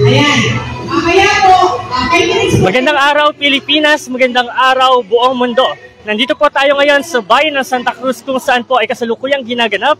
Ayan. Kaya po, magandang araw Pilipinas, magandang araw buong mundo. Nandito po tayo ngayon sa bayan ng Santa Cruz kung saan po ay kasalukuyang ginaganap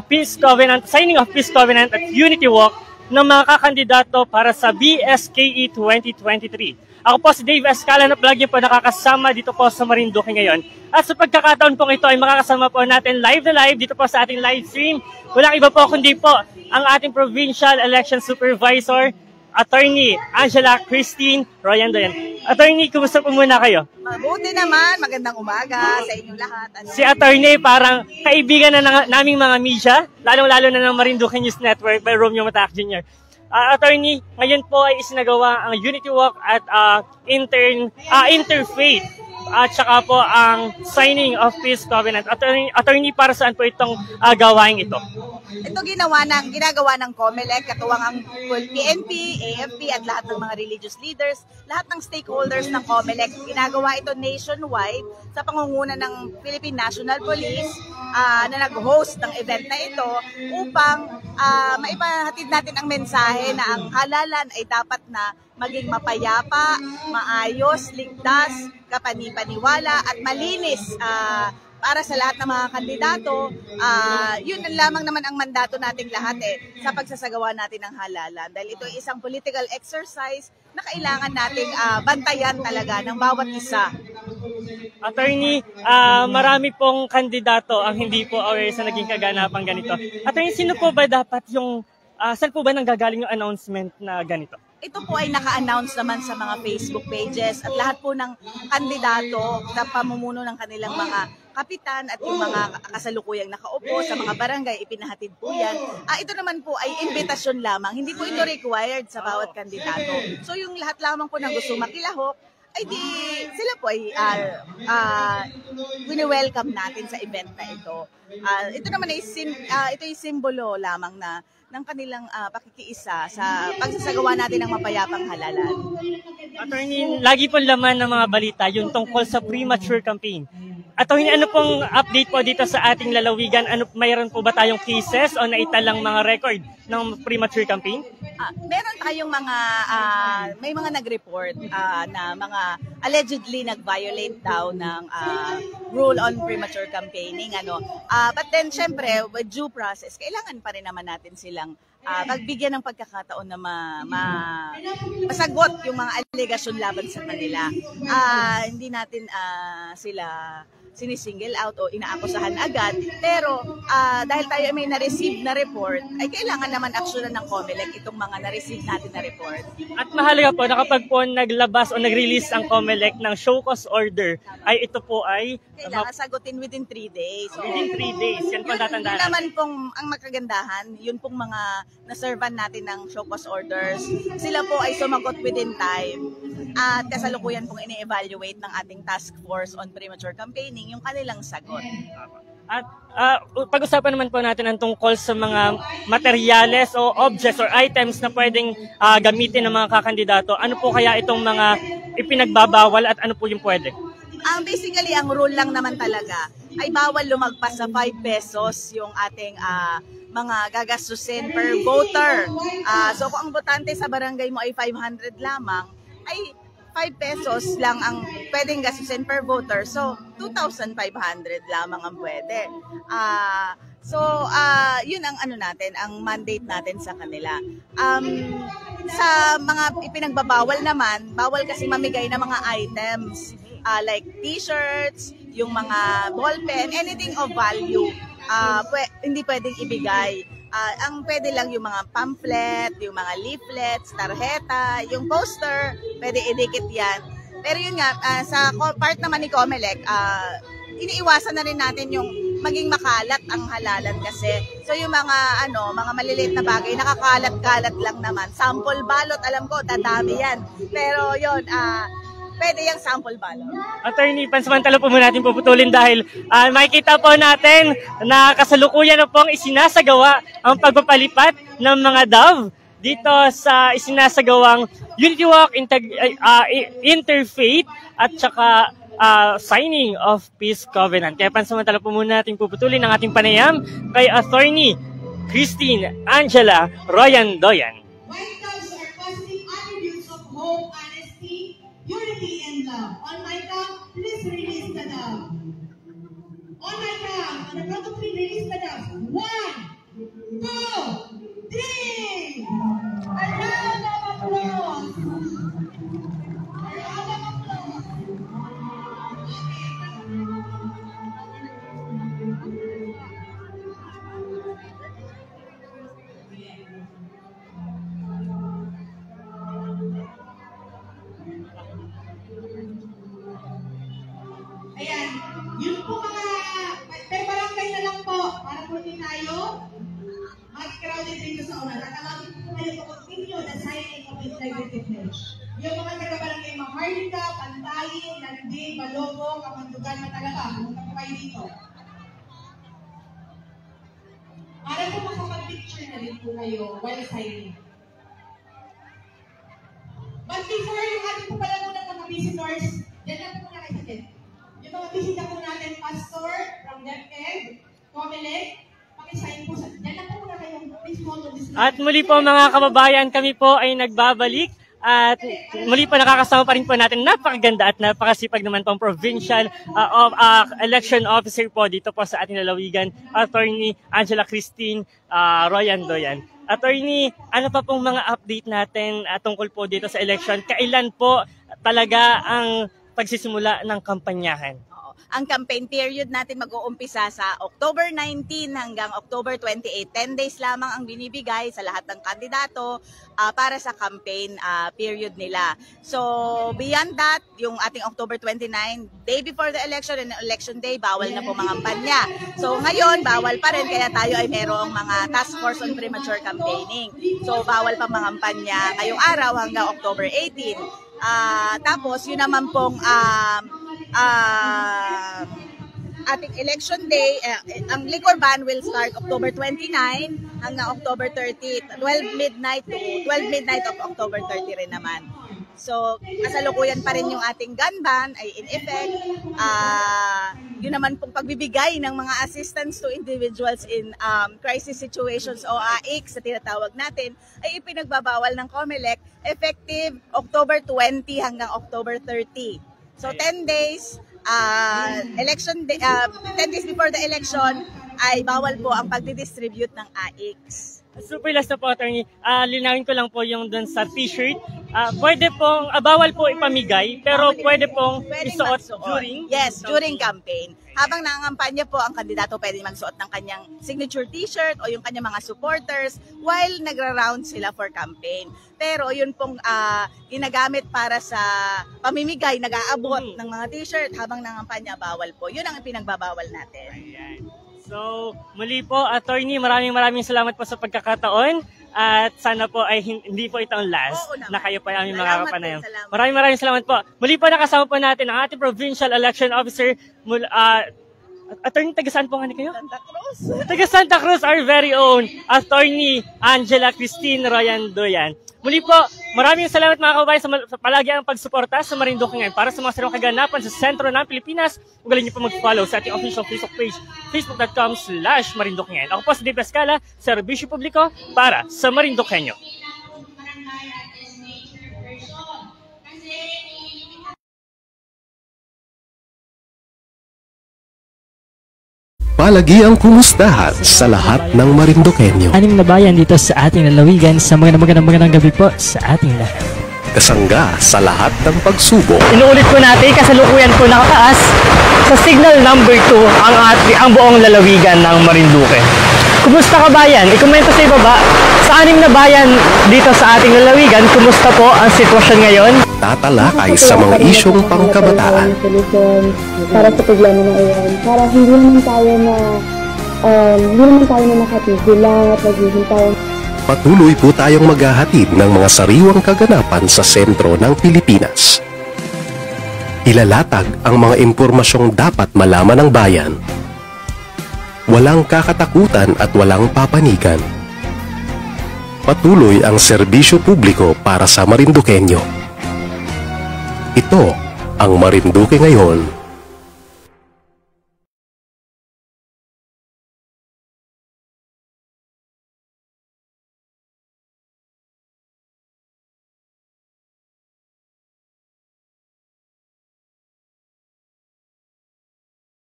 Peace Covenant, signing of Peace Covenant at Unity Walk ng mga kakandidato para sa BSKE 2023. Ako po si Dave Escala na lagi po nakakasama dito po sa Marinduque ngayon. At sa pagkakataon pong ito ay makakasama po natin live na live dito po sa ating live stream. Walang iba po kundi po ang ating Provincial Election Supervisor, Attorney Angela Christine Royan-Doyan. Attorney, kumusta po muna kayo? Mabuti naman, magandang umaga sa inyong lahat. Si Attorney parang kaibigan na naming mga media, lalong-lalo na ng Marinduque News Network by Romeo Matac Jr. Attorney, ngayon po ay isinagawa ang Unity Walk at Interfaith at saka po ang signing of Peace Covenant. Attorney, para saan po itong gawain ito? Ito ginagawa ng COMELEC, katuwang ang PNP, AFP at lahat ng mga religious leaders, lahat ng stakeholders ng COMELEC. Ginagawa ito nationwide sa pangunguna ng Philippine National Police na nag-host ng event na ito upang maipahatid natin ang mensahe na ang halalan ay dapat na maging mapayapa, maayos, ligtas, kapanipaniwala at malinis para sa lahat ng mga kandidato. Yun lamang naman ang mandato nating lahat sa pagsasagawa natin ng halalan. Dahil ito ay isang political exercise na kailangan nating bantayan talaga ng bawat isa. Attorney, marami pong kandidato ang hindi po aware sa naging kaganapang ganito. Attorney, sino po ba dapat yung, saan po ba nanggagaling yung announcement na ganito? Ito po ay naka-announce naman sa mga Facebook pages at lahat po ng kandidato sa pamumuno ng kanilang mga kapitan at yung mga kasalukuyang nakaupo sa mga barangay, ipinahatid po yan. Ito naman po ay invitasyon lamang, hindi po ito required sa bawat kandidato. So yung lahat lamang po na gusto makilahok, ay di sila po ay wini-welcome natin sa event na ito. Ito naman ay ito ay simbolo lamang na ng kanilang pakikiisa sa pagsasagawa natin ng mapayapang halalan. Attorney, lagi po laman ng mga balita yung tungkol sa premature campaign. Attorney, ano pong update po dito sa ating lalawigan? Mayroon po ba tayong cases o naitalang mga record ng premature campaign? Meron tayong may mga nag-report na mga allegedly nag-violate daw ng rule on premature campaigning. But then, syempre, with due process, kailangan pa rin naman natin silang pagbigyan ng pagkakataon na masagot yung mga allegation laban sa kanila. Hindi natin sila sinisingle out o inaakusahan agad, pero dahil tayo may na-receive na report, ay kailangan naman aksyonan ng COMELEC itong mga na-receive natin na report. At mahalaga po na kapag po naglabas o nag-release ang COMELEC ng show cause order, ay ito po ay kailangan sagutin within 3 days. Within 3 days, yan po tatandaan. Yun naman pong ang makagandahan, yun pong mga na-servan natin ng show cause orders, sila po ay sumagot within time. At kasalukuyan pong ini-evaluate ng ating task force on premature campaigning yung kanilang sagot. At pag-usapan naman po natin ang tungkol sa mga materyales o objects or items na pwedeng gamitin ng mga kakandidato. Ano po kaya itong mga ipinagbabawal at ano po yung pwede? Basically, ang rule lang naman talaga ay bawal lumagpas sa 5 pesos yung ating mga gagastusin per voter. So kung ang botante sa barangay mo ay 500 lamang, ay 5 pesos lang ang pwedeng gastusin per voter. So, 2,500 lamang ang pwede. Yun ang natin, ang mandate natin sa kanila. Sa mga ipinagbabawal naman, bawal kasi mamigay ng mga items like t-shirts, yung mga ballpen, anything of value, hindi pwedeng ibigay. Ang pwede lang yung mga pamphlet, yung mga leaflets, tarjeta, yung poster, pwede idikit yan. Pero yun nga, sa part naman ni COMELEC, iniiwasan na rin natin yung maging makalat ang halalan kasi. So yung mga maliliit na bagay, nakakalat-kalat lang naman. Sample balot, alam ko, dadami yan. Pero yun, pwede yung sample balot. Attorney, pansamantala po muna natin puputulin dahil makikita po natin na kasalukuyan na pong isinasagawa ang pagpapalipat ng mga dove dito sa isinasagawang Unity Walk, Interfaith at saka signing of Peace Covenant. Kaya pansamantala po muna natin puputulin ang ating panayam kay Attorney Christine Angela Royan-Doyan. positive attributes of hope, honesty, unity, and love. On my count, please release the dove. On my count, on the count of three, release the dove. 1, 2, 3. A round of applause. A round of applause. Ayan, yun po mga, may barangay na lang po, para po din tayo, mag-crowded dito sa una. Tatawagin po kayo to continue the signing of integrity pledge. Yung mga taga-barangay Maharlika, Pantayin, Nandi, Balobo, Kamandugan, Matalaba, pumunta po kayo dito. Para po makapag-picture na rin po kayo while signing. But before yung ating po pala muna mga visitors, dyan lang po muna kayo sa tent. Yung mga bisita po natin, Pastor, from DepEd, Comelec, pakisign po sa dyan lang po muna kayo. Please follow this. At muli po mga kababayan, kami po ay nagbabalik. At muli po nakakasama pa rin po natin napakaganda at napakasipag naman pong provincial election officer po dito po sa ating lalawigan, Attorney Angela Christine Royan Doyan. Attorney, ano pa pong mga update natin tungkol po dito sa election? Kailan po talaga ang pagsisimula ng kampanyahan? Ang campaign period natin mag-uumpisa sa October 19 hanggang October 28. 10 days lamang ang binibigay sa lahat ng kandidato para sa campaign period nila. So, beyond that, yung ating October 29, day before the election and election day, bawal na po mangampanya. So, ngayon, bawal pa rin, kaya tayo ay merong mga task force on premature campaigning. So, bawal pa mangampanya ngayong araw hanggang October 18. Tapos, yun naman pong ating election day, ang liquor ban will start October 29 hanggang October 30, 12 midnight of October 30 rin naman. So, kasalukuyan pa rin yung ating gun ban ay in effect. Yun naman pong pagbibigay ng mga assistance to individuals in crisis situations o AICS na tinatawag natin ay ipinagbabawal ng COMELEC effective October 20 hanggang October 30. So 10 days, election day, 10 days before the election ay bawal po ang pagdidistribute ng AICS. Super last na po, Attorney. Linawin ko lang po yung dun sa t-shirt. Pwede pong, bawal po ipamigay, pero pwede pong isuot during? Yes, during campaign. Habang nangangampanya po, ang kandidato pwede magsuot ng kanyang signature t-shirt o yung kanyang mga supporters while nagra-round sila for campaign. Pero yun pong ginagamit para sa pamimigay, nag-aabot ng mga t-shirt habang nangangampanya, bawal po. Yun ang pinagbabawal natin. Ayan. So, muli po, Attorney, maraming salamat po sa pagkakataon at sana po ay hindi po ito ang last na kayo po ay aming makakapanayam. Maraming salamat po. Muli po nakasama po natin ang ating Provincial Election Officer, Attorney, taga saan po nga kayo? Santa Cruz. Taga Santa Cruz, our very own Attorney Angela Christine Royan Doyan. Muli po, maraming salamat mga kababayan sa palagi ang pagsuporta sa Marinduque ngayon. Para sa mga sarong kaganapan sa sentro ng Pilipinas, magaling niyo po mag-follow sa ating official Facebook page, facebook.com/Marinduque ngayon. Ako po si Dave Escala, Serbisyo Publiko para sa Marinduqueño. Palagi ang kumustahan sa lahat ng Marinduqueño. Anim na bayan dito sa ating lalawigan sa magandang gabi po sa ating lahat. Kasangga sa lahat ng pagsubok. Inuulit po natin, kasalukuyan po nakataas sa signal number 2 ang buong lalawigan ng Marinduque. Kumusta ka bayan? I-komento sa ibaba, sa anim na bayan dito sa ating lalawigan, kumusta po ang sitwasyon ngayon? Tatalakay sa mga isyong pangkabataan. Para sa problema na iyan. Para hindi naman tayo na nakatigil lang at naghihintay. Patuloy po tayong maghahatid ng mga sariwang kaganapan sa sentro ng Pilipinas. Ilalatag ang mga impormasyong dapat malaman ng bayan. Walang kakatakutan at walang papanigan. Patuloy ang serbisyo publiko para sa Marinduqueño. Ito ang Marinduque ngayon.